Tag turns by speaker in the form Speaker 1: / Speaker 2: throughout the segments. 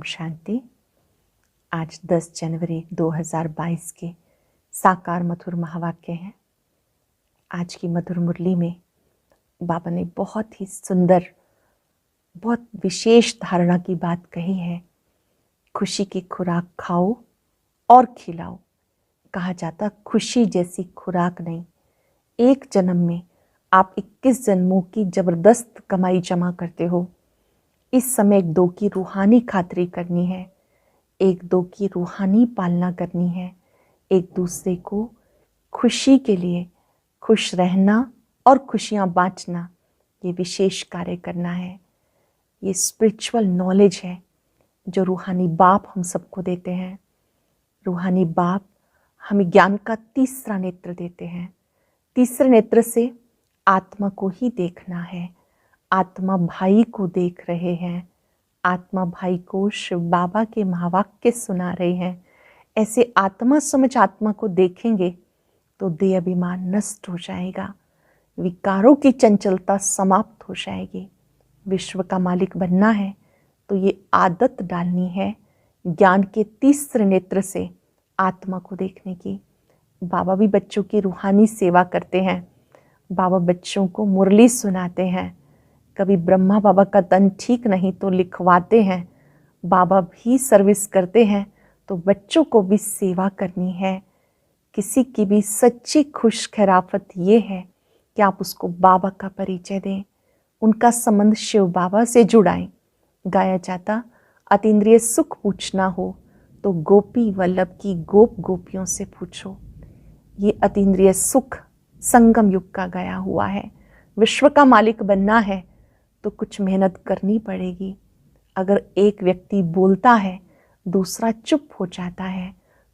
Speaker 1: शांति। आज 10 जनवरी 2022 के साकार मधुर महावाक्य हैं। आज की मधुर मुरली में बाबा ने बहुत ही सुंदर, बहुत विशेष धारणा की बात कही है। खुशी की खुराक खाओ और खिलाओ। कहा जाता खुशी जैसी खुराक नहीं। एक जन्म में आप 21 जन्मों की जबरदस्त कमाई जमा करते हो। इस समय एक दो की रूहानी खातरी करनी है, एक दो की रूहानी पालना करनी है, एक दूसरे को खुशी के लिए खुश रहना और खुशियाँ बांटना, ये विशेष कार्य करना है। ये स्पिरिचुअल नॉलेज है जो रूहानी बाप हम सबको देते हैं। रूहानी बाप हमें ज्ञान का तीसरा नेत्र देते हैं। तीसरे नेत्र से आत्मा को ही देखना है। आत्मा भाई को देख रहे हैं, आत्मा भाई को शिव बाबा के महावाक्य सुना रहे हैं। ऐसे आत्मा समझ आत्मा को देखेंगे तो देह अभिमान नष्ट हो जाएगा, विकारों की चंचलता समाप्त हो जाएगी। विश्व का मालिक बनना है तो ये आदत डालनी है ज्ञान के तीसरे नेत्र से आत्मा को देखने की। बाबा भी बच्चों की रूहानी सेवा करते हैं। बाबा बच्चों को मुरली सुनाते हैं। कभी ब्रह्मा बाबा का तन ठीक नहीं तो लिखवाते हैं। बाबा भी सर्विस करते हैं तो बच्चों को भी सेवा करनी है। किसी की भी सच्ची खुश खैराफत ये है कि आप उसको बाबा का परिचय दें, उनका संबंध शिव बाबा से जुड़ाएं। गाया जाता अतीन्द्रिय सुख पूछना हो तो गोपी वल्लभ की गोप गोपियों से पूछो। ये अतीन्द्रिय सुख संगम युग का गया हुआ है। विश्व का मालिक बनना है तो कुछ मेहनत करनी पड़ेगी। अगर एक व्यक्ति बोलता है, दूसरा चुप हो जाता है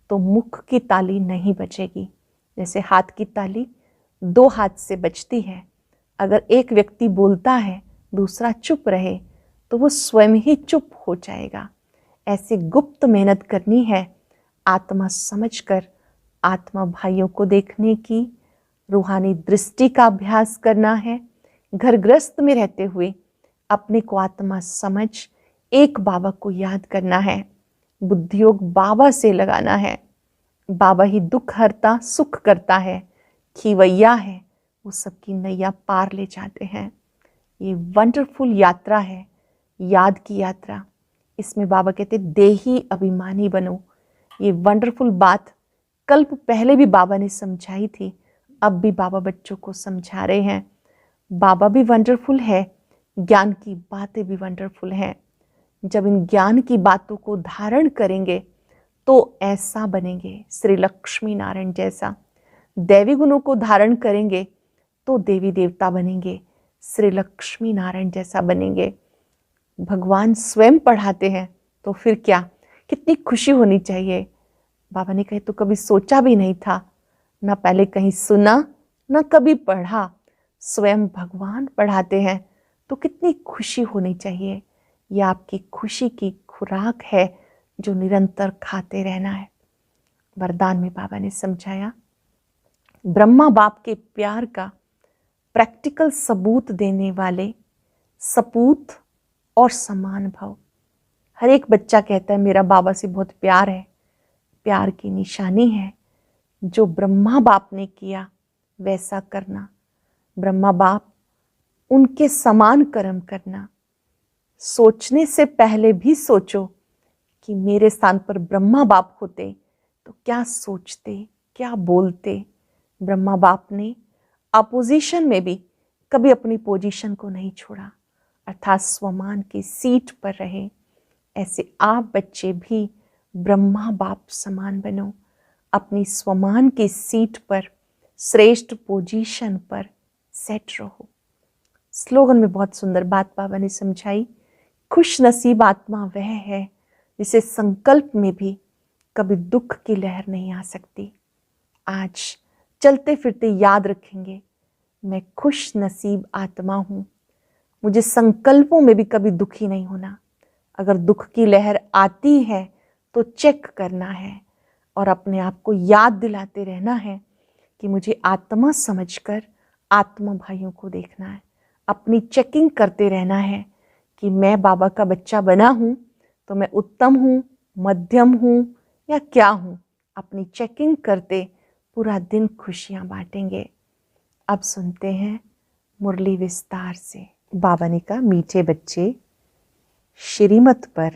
Speaker 1: तो मुख की ताली नहीं बजेगी। जैसे हाथ की ताली दो हाथ से बजती है। अगर एक व्यक्ति बोलता है, दूसरा चुप रहे तो वो स्वयं ही चुप हो जाएगा। ऐसे गुप्त मेहनत करनी है, आत्मा समझकर आत्मा भाइयों को देखने की, रूहानी दृष्टि का अभ्यास करना है। घर गृहस्थ में रहते हुए अपने को आत्मा समझ एक बाबा को याद करना है। बुद्धियोग बाबा से लगाना है। बाबा ही दुख हरता सुख करता है, खीवैया है, वो सबकी नैया पार ले जाते हैं। ये वंडरफुल यात्रा है, याद की यात्रा। इसमें बाबा कहते देही अभिमानी बनो। ये वंडरफुल बात कल्प पहले भी बाबा ने समझाई थी, अब भी बाबा बच्चों को समझा रहे हैं। बाबा भी वंडरफुल है, ज्ञान की बातें भी वंडरफुल हैं। जब इन ज्ञान की बातों को धारण करेंगे तो ऐसा बनेंगे श्री लक्ष्मी नारायण जैसा। दैवी गुणों को धारण करेंगे तो देवी देवता बनेंगे, श्री लक्ष्मी नारायण जैसा बनेंगे। भगवान स्वयं पढ़ाते हैं तो फिर क्या, कितनी खुशी होनी चाहिए। बाबा ने कहे तो कभी सोचा भी नहीं था, ना पहले कहीं सुना, ना कभी पढ़ा। स्वयं भगवान पढ़ाते हैं तो कितनी खुशी होनी चाहिए। यह आपकी खुशी की खुराक है जो निरंतर खाते रहना है। वरदान में बाबा ने समझाया, ब्रह्मा बाप के प्यार का प्रैक्टिकल सबूत देने वाले सपूत और समान भाव। हर एक बच्चा कहता है मेरा बाबा से बहुत प्यार है। प्यार की निशानी है जो ब्रह्मा बाप ने किया वैसा करना। ब्रह्मा बाप उनके समान कर्म करना। सोचने से पहले भी सोचो कि मेरे स्थान पर ब्रह्मा बाप होते तो क्या सोचते, क्या बोलते। ब्रह्मा बाप ने अपोजिशन में भी कभी अपनी पोजीशन को नहीं छोड़ा, अर्थात स्वमान की सीट पर रहे। ऐसे आप बच्चे भी ब्रह्मा बाप समान बनो, अपनी स्वमान की सीट पर श्रेष्ठ पोजीशन पर सेट रहो। स्लोगन में बहुत सुंदर बात बाबा ने समझाई, खुश नसीब आत्मा वह है जिसे संकल्प में भी कभी दुख की लहर नहीं आ सकती। आज चलते फिरते याद रखेंगे, मैं खुश नसीब आत्मा हूँ, मुझे संकल्पों में भी कभी दुखी नहीं होना। अगर दुख की लहर आती है तो चेक करना है और अपने आप को याद दिलाते रहना है कि मुझे आत्मा समझकर आत्मा भाइयों को देखना है। अपनी चेकिंग करते रहना है कि मैं बाबा का बच्चा बना हूँ तो मैं उत्तम हूँ, मध्यम हूँ या क्या हूँ, अपनी चेकिंग करते पूरा दिन खुशियाँ बांटेंगे। अब सुनते हैं मुरली विस्तार से। बाबा ने कहा, मीठे बच्चे, श्रीमत पर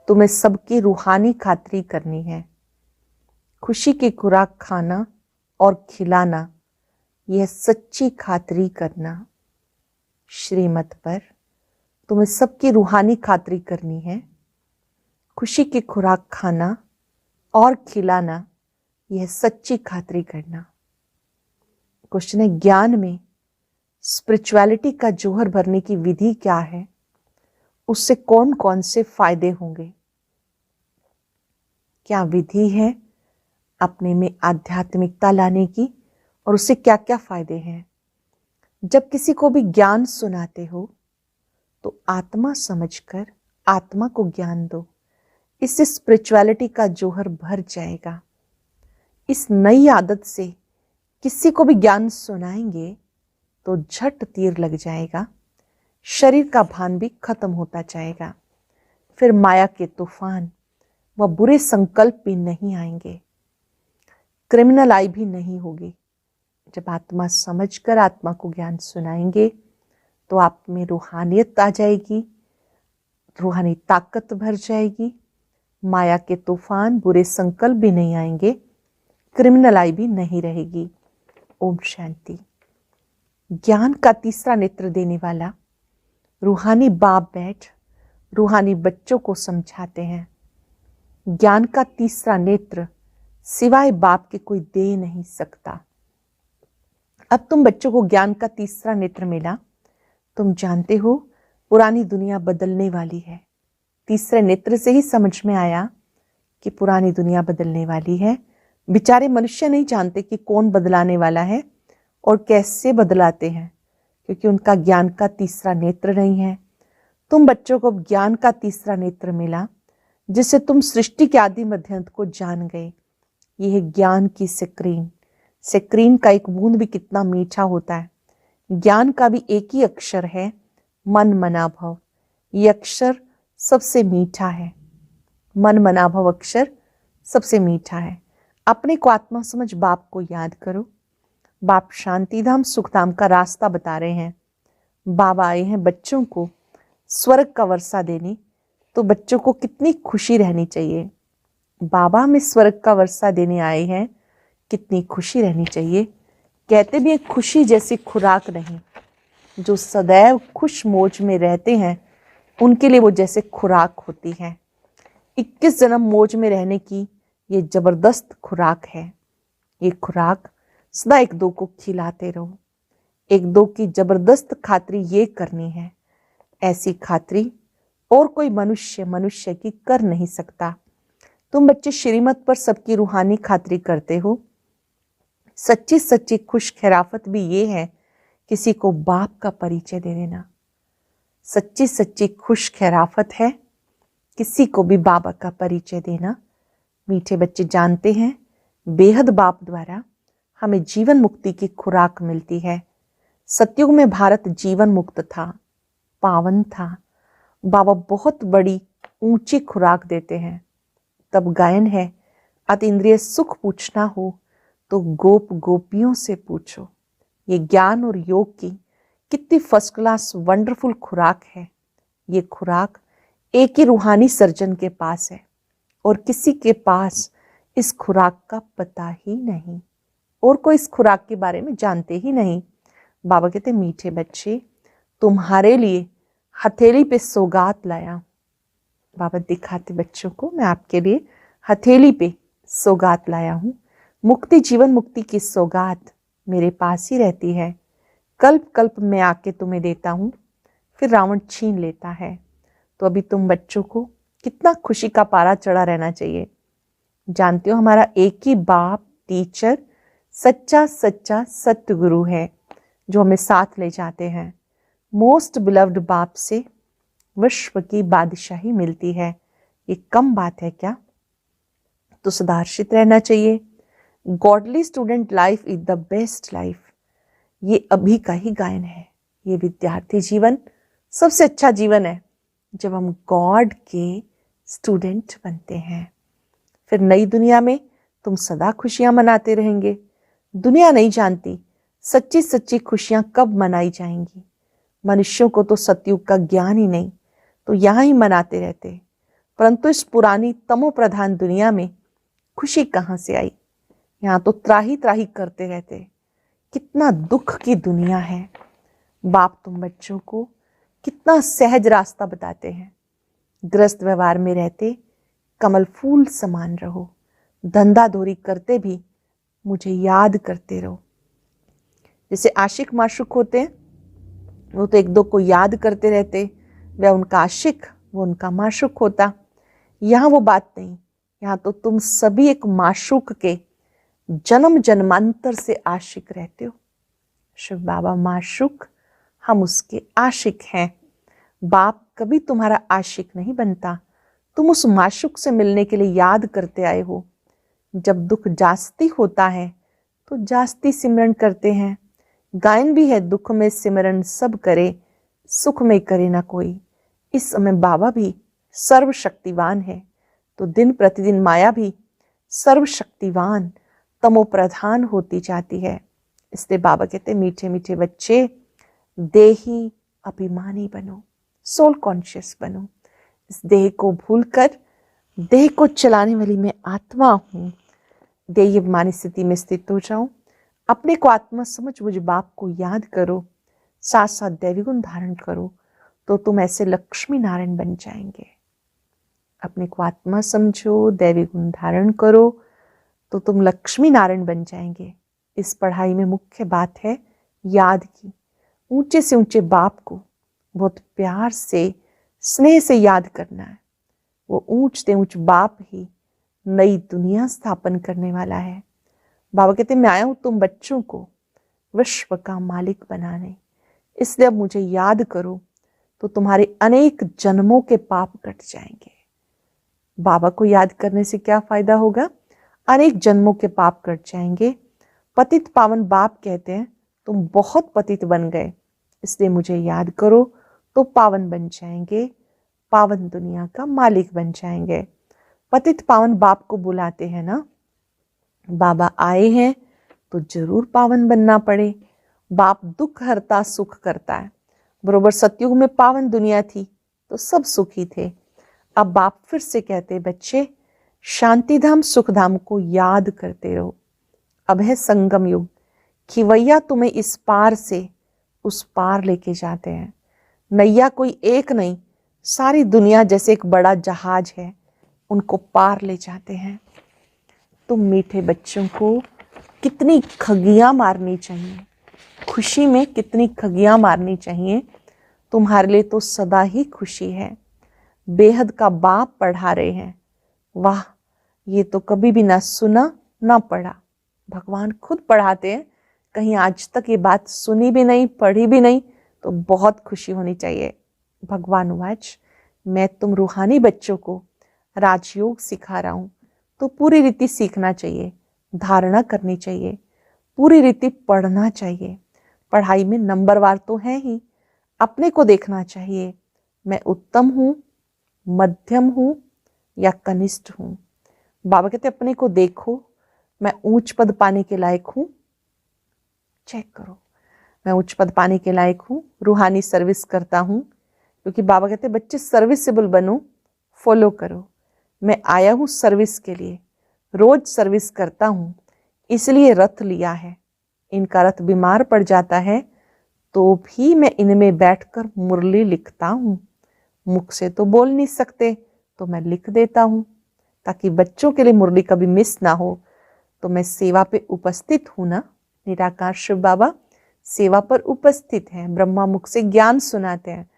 Speaker 1: तुम्हें सबकी रूहानी खातिरी करनी है। खुशी की खुराक खाना और खिलाना, यह सच्ची खातिरी करना। श्रीमत पर तुम्हें सबकी रूहानी खातिरी करनी है। खुशी की खुराक खाना और खिलाना, यह सच्ची खातिरी करना। क्वेश्चन है, ज्ञान में स्पिरिचुअलिटी का जौहर भरने की विधि क्या है? उससे कौन कौन से फायदे होंगे? क्या विधि है अपने में आध्यात्मिकता लाने की, और उससे क्या क्या फायदे हैं? जब किसी को भी ज्ञान सुनाते हो तो आत्मा समझकर आत्मा को ज्ञान दो। इससे स्पिरिचुअलिटी का जौहर भर जाएगा। इस नई आदत से किसी को भी ज्ञान सुनाएंगे तो झट तीर लग जाएगा, शरीर का भान भी खत्म होता जाएगा। फिर माया के तूफान व बुरे संकल्प भी नहीं आएंगे, क्रिमिनल आई भी नहीं होगी। जब आत्मा समझकर आत्मा को ज्ञान सुनाएंगे तो आप में रूहानियत आ जाएगी, रूहानी ताकत भर जाएगी, माया के तूफान बुरे संकल्प भी नहीं आएंगे, क्रिमिनल आई भी नहीं रहेगी। ओम शांति। ज्ञान का तीसरा नेत्र देने वाला रूहानी बाप बैठ रूहानी बच्चों को समझाते हैं। ज्ञान का तीसरा नेत्र सिवाय बाप के कोई दे नहीं सकता। अब तुम बच्चों को ज्ञान का तीसरा नेत्र मिला। तुम जानते हो पुरानी दुनिया बदलने वाली है। तीसरे नेत्र से ही समझ में आया कि पुरानी दुनिया बदलने वाली है। बेचारे मनुष्य नहीं जानते कि कौन बदलाने वाला है और कैसे बदलाते हैं, क्योंकि उनका ज्ञान का तीसरा नेत्र नहीं है। तुम बच्चों को ज्ञान का तीसरा नेत्र मिला, जिससे तुम सृष्टि के आदि मध्यांत को जान गए। यह ज्ञान की स्क्रीन। स्क्रीन का एक बूंद भी कितना मीठा होता है। ज्ञान का भी एक ही अक्षर है, मन मना भव। ये अक्षर सबसे मीठा है। मन मना भव अक्षर सबसे मीठा है। अपने को आत्मा समझ बाप को याद करो। बाप शांतिधाम सुखधाम का रास्ता बता रहे हैं। बाबा आए हैं बच्चों को स्वर्ग का वर्षा देने, तो बच्चों को कितनी खुशी रहनी चाहिए। बाबा हमें स्वर्ग का वर्षा देने आए हैं, कितनी खुशी रहनी चाहिए। कहते भी हैं, खुशी जैसी खुराक नहीं। जो सदैव खुश मौज में रहते हैं उनके लिए वो जैसे खुराक होती है। 21 जन्म मौज में रहने की ये जबरदस्त खुराक है। ये खुराक सदा एक दो को खिलाते रहो। एक दो की जबरदस्त खातिरी ये करनी है। ऐसी खातिरी और कोई मनुष्य की कर नहीं सकता। तुम बच्चे श्रीमत पर सबकी रूहानी खातिरी करते हो। सच्ची सच्ची खुश खैराफत भी ये है, किसी को बाप का परिचय दे देना। सच्ची सच्ची खुश खैराफत है किसी को भी बाबा का परिचय देना। मीठे बच्चे जानते हैं, बेहद बाप द्वारा हमें जीवन मुक्ति की खुराक मिलती है। सतयुग में भारत जीवन मुक्त था, पावन था। बाबा बहुत बड़ी ऊंची खुराक देते हैं। तब गायन है, अति इंद्रिय सुख पूछना हो तो गोप गोपियों से पूछो। ये ज्ञान और योग की कितनी फर्स्ट क्लास वंडरफुल खुराक है। ये खुराक एक ही रूहानी सर्जन के पास है और किसी के पास इस खुराक का पता ही नहीं, और कोई इस खुराक के बारे में जानते ही नहीं। बाबा कहते, मीठे बच्चे, तुम्हारे लिए हथेली पे सौगात लाया। बाबा दिखाते बच्चों को, मैं आपके लिए हथेली पे सौगात लाया हूँ। मुक्ति, जीवन मुक्ति की सौगात मेरे पास ही रहती है। कल्प कल्प में आके तुम्हें देता हूँ, फिर रावण छीन लेता है। तो अभी तुम बच्चों को कितना खुशी का पारा चढ़ा रहना चाहिए। जानते हो, हमारा एक ही बाप टीचर सच्चा सच्चा सत्य गुरु है, जो हमें साथ ले जाते हैं। मोस्ट बिलव्ड बाप से विश्व की बादशाही मिलती है। ये कम बात है क्या? तो सुधार्षित रहना चाहिए। Godly student life is the best life. ये अभी का ही गायन है। ये विद्यार्थी जीवन सबसे अच्छा जीवन है, जब हम गॉड के स्टूडेंट बनते हैं। फिर नई दुनिया में तुम सदा खुशियां मनाते रहेंगे। दुनिया नहीं जानती सच्ची सच्ची खुशियां कब मनाई जाएंगी। मनुष्यों को तो सतयुग का ज्ञान ही नहीं, तो यहाँ ही मनाते रहते। परंतु इस पुरानी तमो प्रधान दुनिया में खुशी कहाँ से आई? यहाँ तो त्राही त्राही करते रहते। कितना दुख की दुनिया है। बाप तुम बच्चों को कितना सहज रास्ता बताते हैं। ग्रस्त व्यवहार में रहते कमल फूल समान रहो। धंधा धोरी करते भी मुझे याद करते रहो। जैसे आशिक माशुक होते हैं, वो तो एक दो को याद करते रहते, वह उनका आशिक, वो उनका माशुक होता। यहाँ वो बात नहीं। यहाँ तो तुम सभी एक माशुक के जन्म जन्मांतर से आशिक रहते हो। शिव बाबा माशुक, हम उसके आशिक हैं। बाप कभी तुम्हारा आशिक नहीं बनता। तुम उस माशुक से मिलने के लिए याद करते आए हो। जब दुख जास्ती होता है तो जास्ती सिमरन करते हैं। गायन भी है, दुख में सिमरन सब करे, सुख में करे ना कोई। इस समय बाबा भी सर्वशक्तिवान है, तो दिन प्रतिदिन माया भी सर्वशक्तिवान तमो प्रधान होती जाती है। इसलिए बाबा कहते मीठे मीठे बच्चे, देही अभिमानी बनो, सोल कॉन्शियस बनो। इस देह को भूलकर देह को चलाने वाली मैं आत्मा हूँ। देह अभिमानी स्थिति में स्थित हो जाओ। अपने को आत्मा समझ मुझ बाप को याद करो, साथ साथ दैवी गुण धारण करो, तो तुम ऐसे लक्ष्मी नारायण बन जाएंगे। अपने को आत्मा समझो, दैवी गुण धारण करो, तो तुम लक्ष्मी नारायण बन जाएंगे। इस पढ़ाई में मुख्य बात है याद की। ऊंचे से ऊंचे बाप को बहुत प्यार से स्नेह से याद करना है। वो ऊंच से ऊंच बाप ही नई दुनिया स्थापन करने वाला है। बाबा कहते मैं आया हूं तुम बच्चों को विश्व का मालिक बनाने। इसलिए अब मुझे याद करो, तो तुम्हारे अनेक जन्मों के पाप कट जाएंगे। बाबा को याद करने से क्या फायदा होगा? अनेक जन्मों के पाप कट जाएंगे। पतित पावन बाप कहते हैं तुम बहुत पतित बन गए, इसलिए मुझे याद करो तो पावन बन जाएंगे, पावन दुनिया का मालिक बन जाएंगे। पतित पावन बाप को बुलाते हैं ना, बाबा आए हैं तो जरूर पावन बनना पड़े। बाप दुख हरता सुख करता है। बरोबर सतयुग में पावन दुनिया थी तो सब सुखी थे। अब बाप फिर से कहते बच्चे, शांतिधाम सुखधाम को याद करते रहो। अब है संगम युग। खिवैया तुम्हें इस पार से उस पार लेके जाते हैं। नैया कोई एक नहीं, सारी दुनिया जैसे एक बड़ा जहाज है, उनको पार ले जाते हैं। तुम मीठे बच्चों को कितनी खगियां मारनी चाहिए, खुशी में कितनी खगियां मारनी चाहिए। तुम्हारे लिए तो सदा ही खुशी है। बेहद का बाप पढ़ा रहे हैं। वाह, ये तो कभी भी ना सुना ना पढ़ा। भगवान खुद पढ़ाते हैं। कहीं आज तक ये बात सुनी भी नहीं, पढ़ी भी नहीं, तो बहुत खुशी होनी चाहिए। भगवान वाच, मैं तुम रूहानी बच्चों को राजयोग सिखा रहा हूं, तो पूरी रीति सीखना चाहिए, धारणा करनी चाहिए, पूरी रीति पढ़ना चाहिए। पढ़ाई में नंबरवार तो है ही, अपने को देखना चाहिए, मैं उत्तम हूं, मध्यम हूं या कनिष्ठ हूं। बाबा कहते अपने को देखो, मैं उच्च पद पाने के लायक हूं, चेक करो, मैं उच्च पद पाने के लायक हूं, रूहानी सर्विस करता हूं। क्योंकि बाबा कहते बच्चे सर्विसेबल बनो, फॉलो करो। मैं आया हूं सर्विस के लिए, रोज सर्विस करता हूं, इसलिए रथ लिया है। इनका रथ बीमार पड़ जाता है तो भी मैं इनमें बैठकर मुरली लिखता हूं। मुख से तो बोल नहीं सकते, तो मैं लिख देता हूं, ताकि बच्चों के लिए मुरली कभी मिस ना हो। तो मैं सेवा पे उपस्थित हूं ना। निराकार शिव बाबा सेवा पर उपस्थित हैं, ब्रह्मा मुख से ज्ञान सुनाते हैं।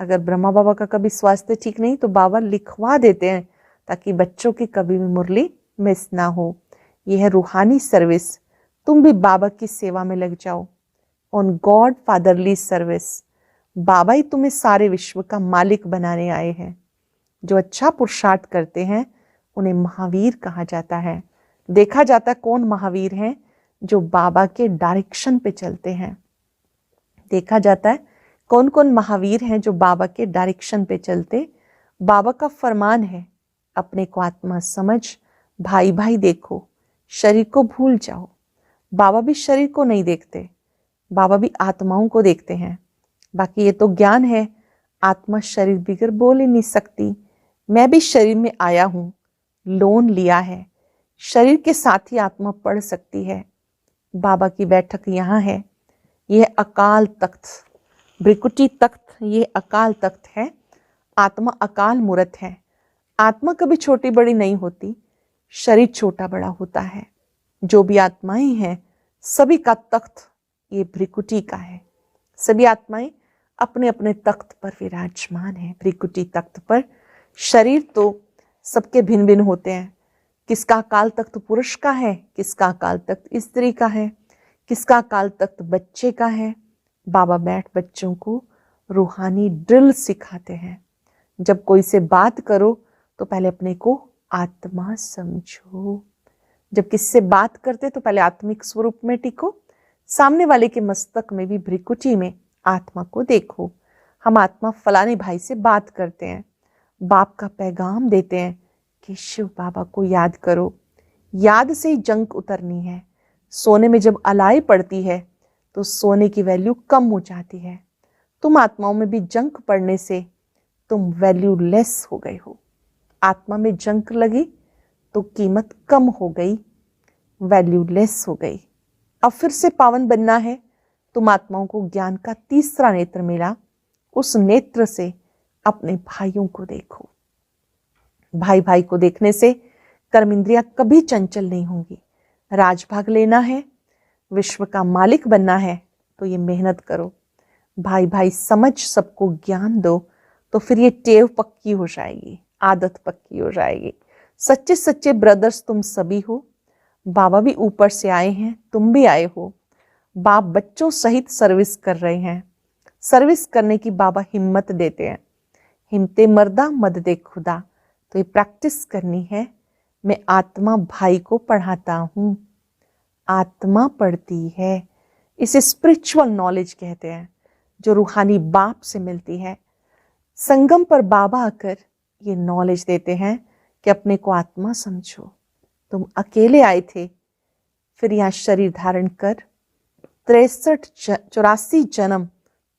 Speaker 1: अगर ब्रह्मा बाबा का कभी स्वास्थ्य ठीक नहीं तो बाबा लिखवा देते हैं, ताकि बच्चों की कभी भी मुरली मिस ना हो। यह है रूहानी सर्विस। तुम भी बाबा की सेवा में लग जाओ, ऑन गॉड फादरली सर्विस। बाबा ही तुम्हें सारे विश्व का मालिक बनाने आए हैं। जो अच्छा पुरुषार्थ करते हैं उन्हें महावीर कहा जाता है। देखा जाता है कौन महावीर हैं? जो बाबा के डायरेक्शन पे चलते हैं। देखा जाता है कौन कौन महावीर हैं जो बाबा के डायरेक्शन पे चलते। बाबा का फरमान है, अपने को आत्मा समझ, भाई भाई देखो, शरीर को भूल जाओ। बाबा भी शरीर को नहीं देखते, बाबा भी आत्माओं को देखते हैं। बाकी ये तो ज्ञान है, आत्मा शरीर बिगर बोल ही नहीं सकती। मैं भी शरीर में आया हूं, लोन लिया है, शरीर के साथ ही आत्मा पढ़ सकती है। बाबा की बैठक यहाँ है, यह अकाल तख्त, भृकुटी तख्त, ये अकाल तख्त है। आत्मा अकाल मूर्त है। आत्मा कभी छोटी बड़ी नहीं होती, शरीर छोटा बड़ा होता है। जो भी आत्माएं हैं सभी का तख्त ये भृकुटी का है। सभी आत्माएं अपने अपने तख्त पर विराजमान है, भृकुटी तख्त पर। शरीर तो सबके भिन्न भिन्न होते हैं। किसका अकाल तख्त पुरुष का है, किसका अकाल तख्त स्त्री का है, किसका अकाल तख्त बच्चे का है। बाबा बैठ बच्चों को रूहानी ड्रिल सिखाते हैं। जब कोई से बात करो तो पहले अपने को आत्मा समझो। जब किससे बात करते तो पहले आत्मिक स्वरूप में टिको। सामने वाले के मस्तक में भी भृकुटी में आत्मा को देखो। हम आत्मा फलाने भाई से बात करते हैं, बाप का पैगाम देते हैं कि शिव बाबा को याद करो। याद से ही जंक उतरनी है। सोने में जब अलाई पड़ती है तो सोने की वैल्यू कम हो जाती है। तुम आत्माओं में भी जंक पड़ने से तुम वैल्यू लेस हो गए हो। आत्मा में जंक लगी तो कीमत कम हो गई, वैल्यू लेस हो गई। अब फिर से पावन बनना है। तुम आत्माओं को ज्ञान का तीसरा नेत्र मिला, उस नेत्र से अपने भाइयों को देखो। भाई भाई को देखने से कर्म इंद्रियां कभी चंचल नहीं होंगी। राजभाग लेना है, विश्व का मालिक बनना है तो ये मेहनत करो। भाई भाई समझ सबको ज्ञान दो तो फिर ये टेव पक्की हो जाएगी, आदत पक्की हो जाएगी। सच्चे सच्चे ब्रदर्स तुम सभी हो। बाबा भी ऊपर से आए हैं, तुम भी आए हो। बाप बच्चों सहित सर्विस कर रहे हैं। सर्विस करने की बाबा हिम्मत देते हैं। हिम्मते मर्दा मद दे खुदा। तो ये प्रैक्टिस करनी है। मैं आत्मा भाई को पढ़ाता हूं, आत्मा पढ़ती है। इसे स्पिरिचुअल नॉलेज कहते हैं, जो रूहानी बाप से मिलती है। संगम पर बाबा आकर ये नॉलेज देते हैं कि अपने को आत्मा समझो। तुम अकेले आए थे, फिर यहाँ शरीर धारण कर 83-84 जन्म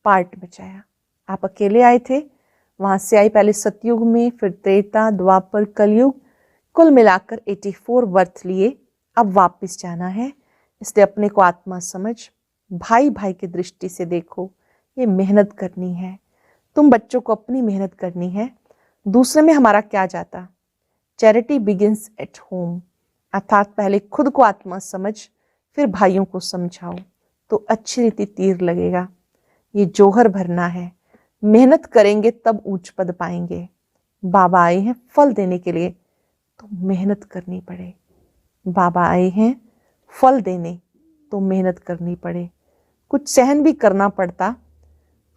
Speaker 1: पार्ट बचाया। आप अकेले आए थे, वहां से आई पहले सतयुग में, फिर त्रेता, द्वापर, कलयुग, कुल मिलाकर 84 बर्थ लिए। अब वापस जाना है, इसलिए अपने को आत्मा समझ, भाई भाई की दृष्टि से देखो। ये मेहनत करनी है। तुम बच्चों को अपनी मेहनत करनी है। दूसरे में हमारा क्या जाता। चैरिटी बिगिंस एट होम, अर्थात पहले खुद को आत्मा समझ, फिर भाइयों को समझाओ तो अच्छी रीति तीर लगेगा। ये जोहर भरना है। मेहनत करेंगे तब ऊंच पद पाएंगे। बाबा आए हैं फल देने के लिए, तो मेहनत करनी पड़े। बाबा आए हैं फल देने, तो मेहनत करनी पड़े। कुछ सहन भी करना पड़ता।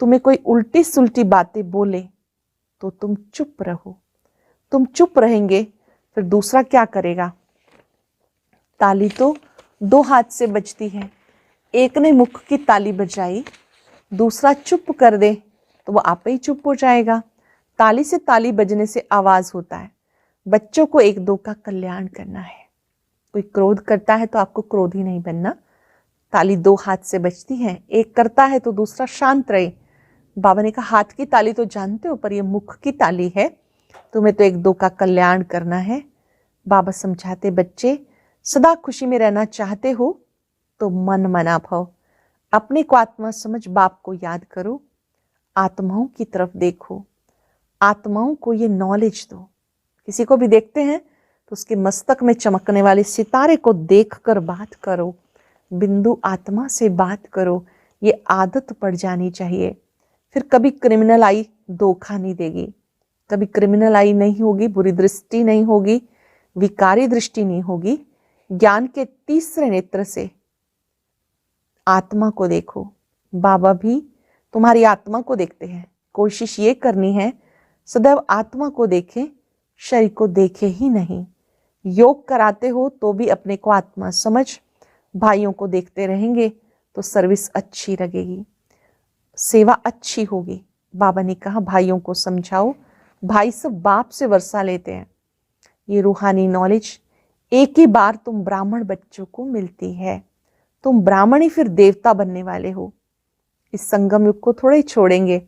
Speaker 1: तुम्हें कोई उल्टी सुल्टी बातें बोले तो तुम चुप रहो। तुम चुप रहेंगे फिर दूसरा क्या करेगा। ताली तो 2 हाथ से बजती है। एक ने मुख की ताली बजाई, दूसरा चुप कर दे तो वो आप ही चुप हो जाएगा। ताली से ताली बजने से आवाज होता है। बच्चों को 1-2 का कल्याण करना है। कोई क्रोध करता है तो आपको क्रोधी नहीं बनना। ताली 2 हाथ से बजती है, एक करता है तो दूसरा शांत रहे। बाबा ने कहा हाथ की ताली तो जानते हो, पर ये मुख की ताली है, तुम्हें तो 1-2 का कल्याण करना है। बाबा समझाते, बच्चे सदा खुशी में रहना चाहते हो तो मन मना भव, अपने को आत्मा समझ, बाप को याद करो, आत्माओं की तरफ देखो, आत्माओं को ये नॉलेज दो। किसी को भी देखते हैं तो उसके मस्तक में चमकने वाले सितारे को देखकर बात करो, बिंदु आत्मा से बात करो। ये आदत पड़ जानी चाहिए। फिर कभी क्रिमिनल आई धोखा नहीं देगी, कभी क्रिमिनल आई नहीं होगी, बुरी दृष्टि नहीं होगी, विकारी दृष्टि नहीं होगी। ज्ञान के तीसरे नेत्र से आत्मा को देखो। बाबा भी तुम्हारी आत्मा को देखते हैं। कोशिश ये करनी है सदैव आत्मा को देखें, शरीर को देखे ही नहीं। योग कराते हो तो भी अपने को आत्मा समझ, भाइयों को देखते रहेंगे तो सर्विस अच्छी लगेगी। सेवा अच्छी होगी। बाबा ने कहा भाइयों को समझाओ। भाई सब बाप से वर्षा लेते हैं। ये रूहानी नॉलेज एक ही बार तुम ब्राह्मण बच्चों को मिलती है। तुम ब्राह्मण ही फिर देवता बनने वाले हो। इस संगम युग को थोड़े ही छोड़ेंगे,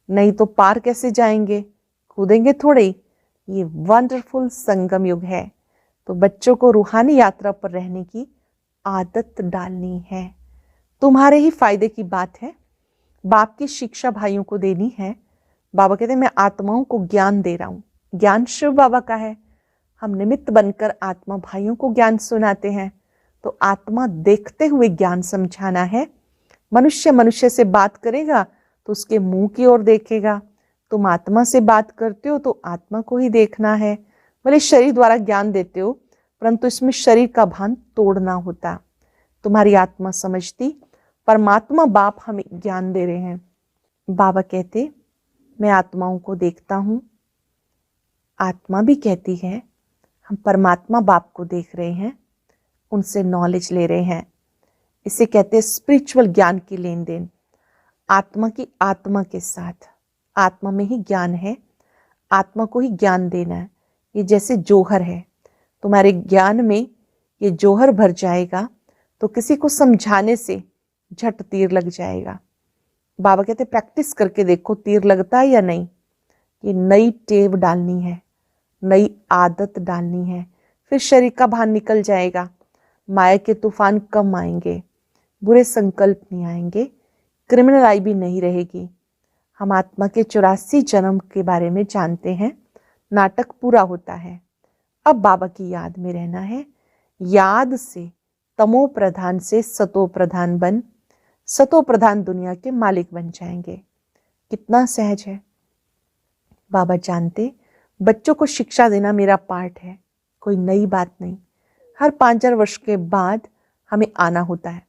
Speaker 1: नहीं तो पार कैसे जाएंगे, कूदेंगे थोड़े ही। ये वंडरफुल संगम युग है, तो बच्चों को रूहानी यात्रा पर रहने की आदत डालनी है। तुम्हारे ही फायदे की बात है। बाप की शिक्षा भाइयों को देनी है। बाबा कहते हैं मैं आत्माओं को ज्ञान दे रहा हूं। ज्ञान शिव बाबा का है। हम निमित्त बनकर आत्मा भाइयों को ज्ञान सुनाते हैं। तो आत्मा देखते हुए ज्ञान समझाना है। मनुष्य मनुष्य से बात करेगा तो उसके मुंह की ओर देखेगा। तुम आत्मा से बात करते हो तो आत्मा को ही देखना है। भले शरीर द्वारा ज्ञान देते हो, परंतु इसमें शरीर का भान तोड़ना होता। तुम्हारी आत्मा समझती, परमात्मा बाप हमें ज्ञान दे रहे हैं। बाबा कहते मैं आत्माओं को देखता हूं। आत्मा भी कहती है हम परमात्मा बाप को देख रहे हैं, उनसे नॉलेज ले रहे हैं। इसे कहते हैं स्पिरिचुअल ज्ञान की लेन देन। आत्मा की आत्मा के साथ, आत्मा में ही ज्ञान है, आत्मा को ही ज्ञान देना है। ये जैसे जौहर है, तुम्हारे ज्ञान में ये जौहर भर जाएगा तो किसी को समझाने से झट तीर लग जाएगा। बाबा कहते प्रैक्टिस करके देखो तीर लगता है या नहीं। ये नई टेव डालनी है, नई आदत डालनी है, फिर शरीर का भान निकल जाएगा। माया के तूफान कम आएंगे, बुरे संकल्प नहीं आएंगे, क्रिमिनल आई भी नहीं रहेगी। हम आत्मा के 84 जन्म के बारे में जानते हैं। नाटक पूरा होता है। अब बाबा की याद में रहना है। याद से तमो प्रधान से सतो प्रधान बन, सतो प्रधान दुनिया के मालिक बन जाएंगे। कितना सहज है। बाबा जानते बच्चों को शिक्षा देना मेरा पार्ट है, कोई नई बात नहीं। हर 5-4 वर्ष के बाद हमें आना होता है।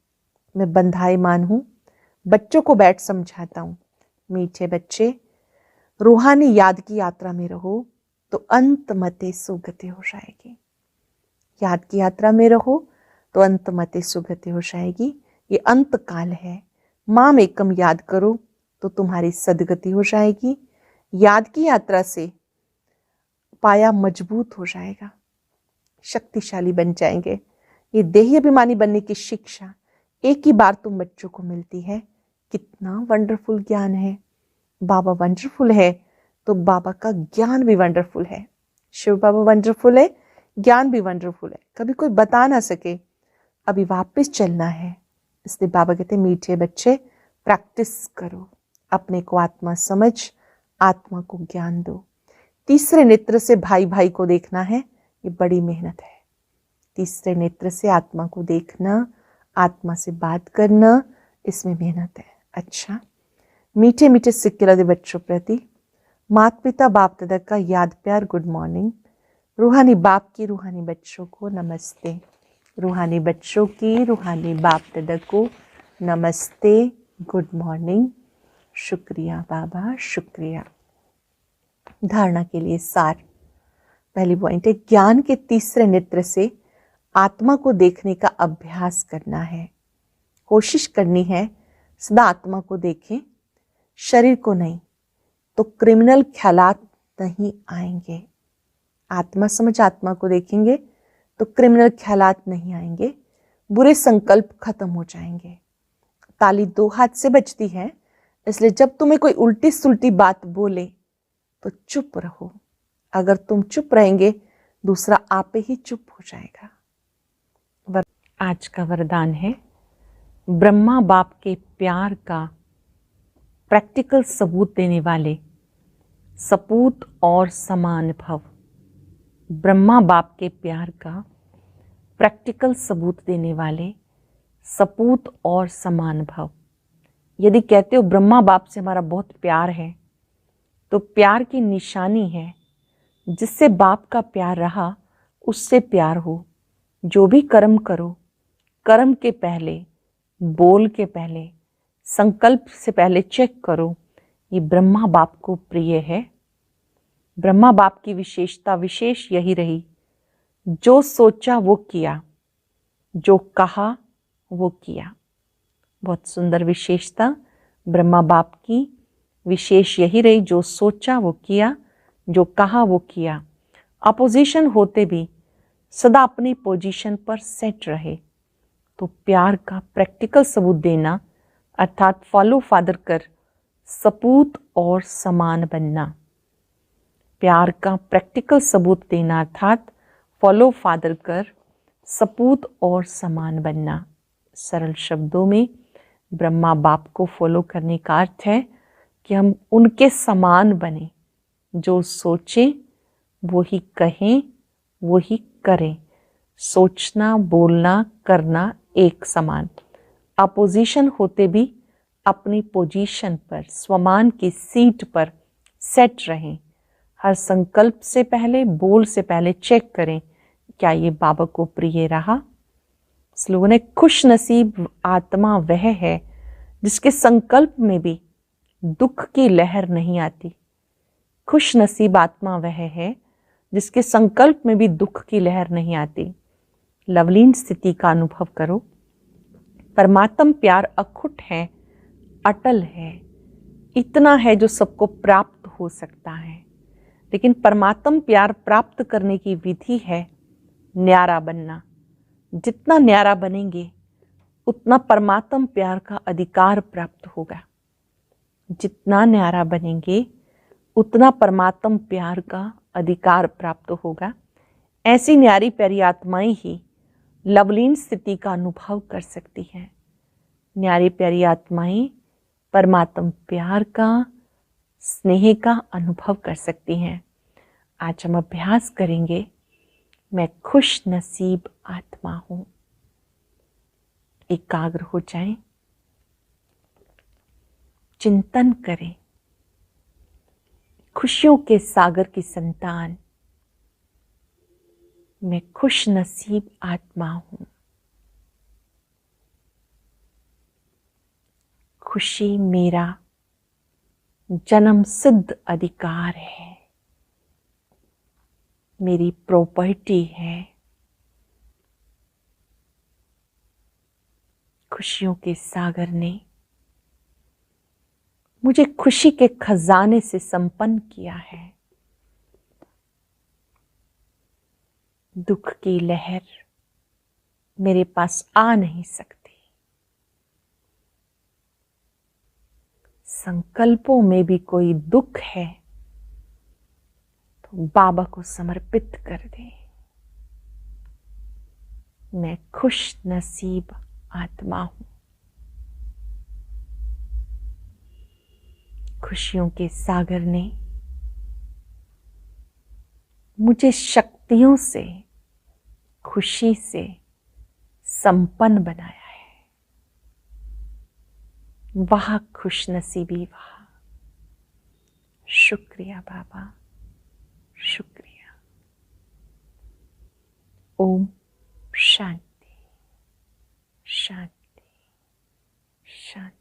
Speaker 1: मैं बंधायमान हूं, बच्चों को बैठ समझाता हूं। मीठे बच्चे, रूहानी याद की यात्रा में रहो तो अंत मते सुगति हो जाएगी। याद की यात्रा में रहो तो अंत मते सुगति हो जाएगी। ये अंत काल है। माम एकम याद करो तो तुम्हारी सदगति हो जाएगी। याद की यात्रा से पाया मजबूत हो जाएगा, शक्तिशाली बन जाएंगे। ये देही अभिमानी बनने की शिक्षा एक ही बार तुम बच्चों को मिलती है। कितना वंडरफुल ज्ञान है। बाबा वंडरफुल है तो बाबा का ज्ञान भी वंडरफुल है। शिव बाबा वंडरफुल है, ज्ञान भी वंडरफुल है। कभी कोई बता ना सके। अभी वापस चलना है। इसलिए बाबा कहते मीठे बच्चे प्रैक्टिस करो, अपने को आत्मा समझ, आत्मा को ज्ञान दो। तीसरे नेत्र से भाई भाई को देखना है, ये बड़ी मेहनत है। तीसरे नेत्र से आत्मा को देखना, आत्मा से बात करना, इसमें मेहनत है। अच्छा, मीठे मीठे सिक्के दे बच्चों प्रति माता पिता बाप दादा का याद प्यार गुड मॉर्निंग। रूहानी बाप की रूहानी बच्चों को नमस्ते। रूहानी बच्चों की रूहानी बाप दादा को नमस्ते, गुड मॉर्निंग। शुक्रिया बाबा, शुक्रिया। धारणा के लिए सार। पहली पॉइंट है ज्ञान के तीसरे नेत्र से आत्मा को देखने का अभ्यास करना है। कोशिश करनी है सदा आत्मा को देखें, शरीर को नहीं, तो क्रिमिनल ख्यालात नहीं आएंगे। आत्मा समझ आत्मा को देखेंगे तो क्रिमिनल ख्यालात नहीं आएंगे, बुरे संकल्प खत्म हो जाएंगे। ताली 2 हाथ से बजती है, इसलिए जब तुम्हें कोई उल्टी सुल्टी बात बोले तो चुप रहो। अगर तुम चुप रहेंगे दूसरा आप ही चुप हो जाएगा। आज का वरदान है ब्रह्मा बाप के प्यार का प्रैक्टिकल सबूत देने वाले सपूत और समान भव। ब्रह्मा बाप के प्यार का प्रैक्टिकल सबूत देने वाले सपूत और समान भव। यदि कहते हो ब्रह्मा बाप से हमारा बहुत प्यार है, तो प्यार की निशानी है जिससे बाप का प्यार रहा उससे प्यार हो। जो भी कर्म करो, कर्म के पहले, बोल के पहले, संकल्प से पहले चेक करो ये ब्रह्मा बाप को प्रिय है। ब्रह्मा बाप की विशेषता विशेष यही रही, जो सोचा वो किया, जो कहा वो किया। बहुत सुंदर विशेषता ब्रह्मा बाप की विशेष यही रही, जो सोचा वो किया, जो कहा वो किया। अपोजिशन होते भी सदा अपनी पोजीशन पर सेट रहे। तो प्यार का प्रैक्टिकल सबूत देना अर्थात फॉलो फादर कर सपूत और समान बनना। प्यार का प्रैक्टिकल सबूत देना अर्थात फॉलो फादर कर सपूत और समान बनना। सरल शब्दों में ब्रह्मा बाप को फॉलो करने का अर्थ है कि हम उनके समान बने, जो सोचें वो ही कहें वो ही करें, सोचना बोलना करना एक समान। अपोजिशन होते भी अपनी पोजीशन पर स्वमान की सीट पर सेट रहें। हर संकल्प से पहले, बोल से पहले चेक करें, क्या ये बाबा को प्रिय रहा। स्लोगन है, खुश नसीब आत्मा वह है जिसके संकल्प में भी दुख की लहर नहीं आती। खुश नसीब आत्मा वह है जिसके संकल्प में भी दुख की लहर नहीं आती। लवलीन स्थिति का अनुभव करो। परमात्म प्यार अखुट है, अटल है, इतना है जो सबको प्राप्त हो सकता है। लेकिन परमात्म प्यार प्राप्त करने की विधि है न्यारा बनना। जितना न्यारा बनेंगे उतना परमात्म प्यार का अधिकार प्राप्त होगा। जितना न्यारा बनेंगे उतना परमात्म प्यार का अधिकार प्राप्त होगा। ऐसी न्यारी प्यारी आत्माएं ही लवलीन स्थिति का अनुभव कर सकती हैं। न्यारी प्यारी आत्माएं परमात्म प्यार का, स्नेह का अनुभव कर सकती हैं। आज हम अभ्यास करेंगे, मैं खुश नसीब आत्मा हूं। एकाग्र हो जाएं, चिंतन करें। खुशियों के सागर की संतान, मैं खुश नसीब आत्मा हूं। खुशी मेरा जन्म सिद्ध अधिकार है, मेरी प्रॉपर्टी है। खुशियों के सागर ने मुझे खुशी के खजाने से संपन्न किया है। दुख की लहर मेरे पास आ नहीं सकती। संकल्पों में भी कोई दुख है तो बाबा को समर्पित कर दे। मैं खुश नसीब आत्मा हूं। खुशियों के सागर ने मुझे शक्तियों से, खुशी से संपन्न बनाया है। वाह खुश नसीबी, वाह। शुक्रिया बाबा, शुक्रिया। ओम शांति शांति शांति।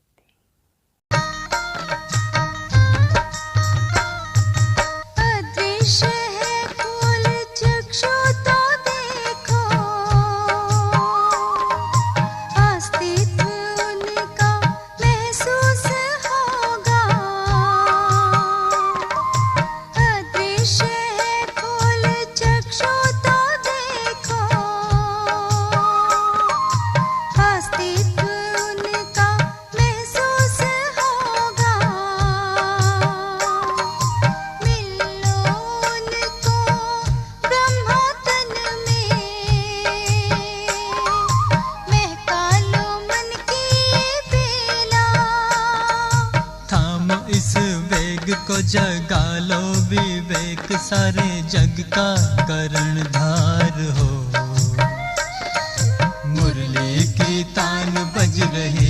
Speaker 2: जगा लो विवेक, सारे जग का कर्णधार हो। मुरली की तान बज रही